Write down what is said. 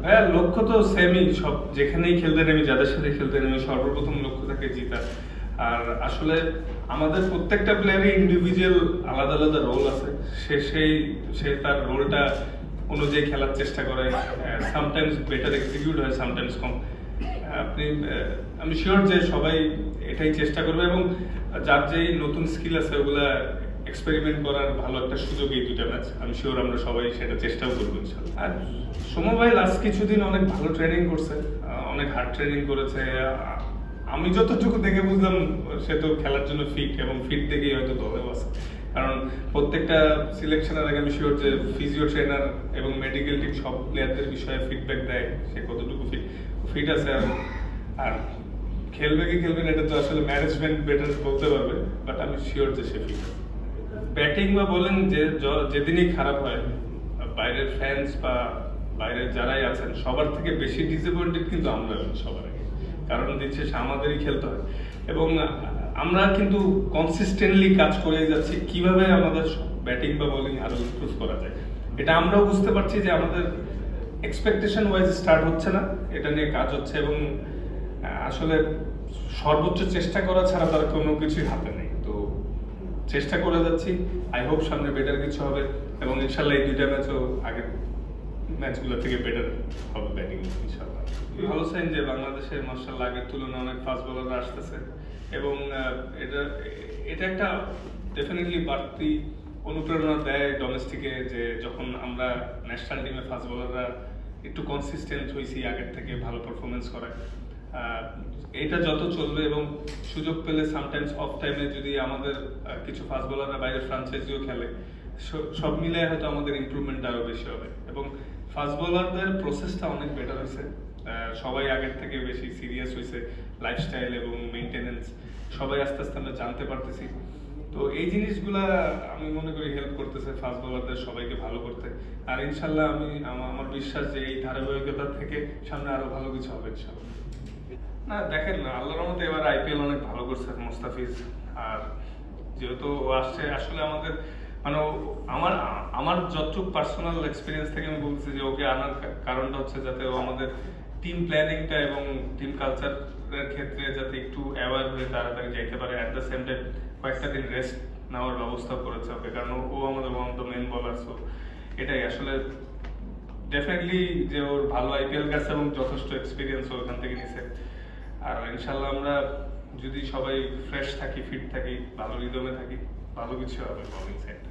ভাইয়া লক্ষ্য তো সেমই, সব যেখানেই খেলতে নেমে যাদের সাথে খেলতে নেমে সর্বপ্রথম লক্ষ্য থাকে জিতা। আর আসলে আমাদের প্রত্যেকটা প্লেয়ারই ইন্ডিভিজুয়াল আলাদা আলাদা রোল আছে, সে তার রোলটা অনুযায়ী খেলার চেষ্টা করে। সামটাইমস বেটার এক্সিকিউট হয়, সামটাইমস কম। আপনি আমি শিওর যে সবাই এটাই চেষ্টা করবে, এবং যার যেই নতুন স্কিল আছে ওগুলা এক্সপেরিমেন্ট করার ভালো একটা সুযোগ এই দুইটা ম্যাচ। আমি শিওর আমরা সবাই সেটা চেষ্টাও করবো ইনশাল্লাহ। আর সুমন ভাই লাস্ট কিছুদিন অনেক ভালো ট্রেনিং করছে, অনেক হার্ড ট্রেনিং করেছে। আমি যতটুকু দেখে বুঝলাম সে তো খেলার জন্য ফিট, এবং ফিট দেখেই হয়তো দলেও আছে। কারণ প্রত্যেকটা সিলেকশনের আগে আমি শিওর যে ফিজিও ট্রেনার এবং মেডিকেল টিম সব প্লেয়ারদের বিষয়ে ফিডব্যাক দেয় সে কতটুকু ফিট আছে। আর খেলবে কি খেলবে না এটা তো আসলে ম্যানেজমেন্ট বেটার বলতে পারবে, বাট আমি শিওর যে সে ফিট। ব্যাটিং বা বোলিং যেদিনই খারাপ হয়, বাইরের ফ্যান্স বা বাইরের যারাই আছেন সবার থেকে বেশি ডিসঅ্যাপয়েন্টেড কিন্তু আমরা সবার আগে, কারণ দিচ্ছে আমাদেরই খেলতে হয়। এবং আমরা কিন্তু কনসিস্টেন্টলি কাজ করে যাচ্ছি কিভাবে আমাদের ব্যাটিং বা বোলিং আরো ইমপ্রুভ করা যায়। এটা আমরাও বুঝতে পারছি যে আমাদের এক্সপেকটেশন ওয়াইজ স্টার্ট হচ্ছে না, এটা নিয়ে কাজ হচ্ছে। এবং আসলে সর্বোচ্চ চেষ্টা করা ছাড়া তার কোনো কিছুই হাতে নেই। তো চেষ্টা করে যাচ্ছি, আই হোপ সামনে বেটার কিছু হবে, এবং ইনশাল্লাহ এই দুইটা ম্যাচও আগের ম্যাচগুলো থেকে বেটার হবে ব্যাটিং ইনশাল্লাহ। ভালো সাইন যে বাংলাদেশের মাশাআল্লাহ আগের তুলনায় অনেক ফাস্ট বোলাররা আসতেছে, এবং এটা একটা ডেফিনেটলি বাড়তি অনুপ্রেরণা দেয় ডোমেস্টিকে, যে যখন আমরা ন্যাশনাল টিমে ফাস্ট বোলাররা একটু কনসিস্টেন্ট হয়েছি, আগের থেকে ভালো পারফরমেন্স করে। এটা যত চলবে এবং সুযোগ পেলে সামটাইমস অফ টাইমে যদি আমাদের কিছু ফাস্ট বোলাররা বাইরের ফ্রাঞ্চাইজিও খেলে, সব মিলে হয়তো আমাদের ইমপ্রুভমেন্ট আরো বেশি হবে। এবং ফাস্ট বোলারদের প্রসেসটা অনেক বেটার হয়েছে, সবাই আগের থেকে বেশি সিরিয়াস হয়েছে, লাইফস্টাইল এবং মেইনটেনেন্স সবাই আস্তে আস্তে আমরা জানতে পারতেছি। তো এই জিনিসগুলা আমি মনে করি হেল্প করতেছে ফাস্ট বোলারদের সবাইকে ভালো করতে। আর ইনশাল্লাহ আমার বিশ্বাস যে এই ধারাবাহিকতা থেকে সামনে আরো ভালো কিছু হবে ইনশাল্লাহ। না দেখেন না, আল্লাহর রহমতে এবার আইপিএল অনেক ভালো করছে মোস্তাফিজ। আর যেহেতু ও আসছে, আসলে আমাদের মানে আমার যতটুকু পার্সোনাল এক্সপিরিয়েন্স থেকে আমি বলছি যে ওকে আনার কারণটা হচ্ছে যাতে ও আমাদের টিম প্ল্যানিংটা এবং টিম কালচারের ক্ষেত্রে যাতে একটু অ্যাওয়ার হয়ে তাড়াতাড়ি যাইতে পারে। অ্যাট দ্য সেম টাইম কয়েকটা দিন রেস্ট নেওয়ার ব্যবস্থা করেছে ওকে, কারণ ও আমাদের ওয়ান অফ দ্য মেন বলার। সো এটাই আসলে ডেফিনেটলি যে ওর ভালো আইপিএল গেছে এবং যথেষ্ট এক্সপিরিয়েন্স ওখান থেকে নিছে। আর ইনশাল্লাহ আমরা যদি সবাই ফ্রেশ থাকি, ফিট থাকি, ভালো রিদমে থাকি, ভালো কিছু হবে বোলিং সাইড।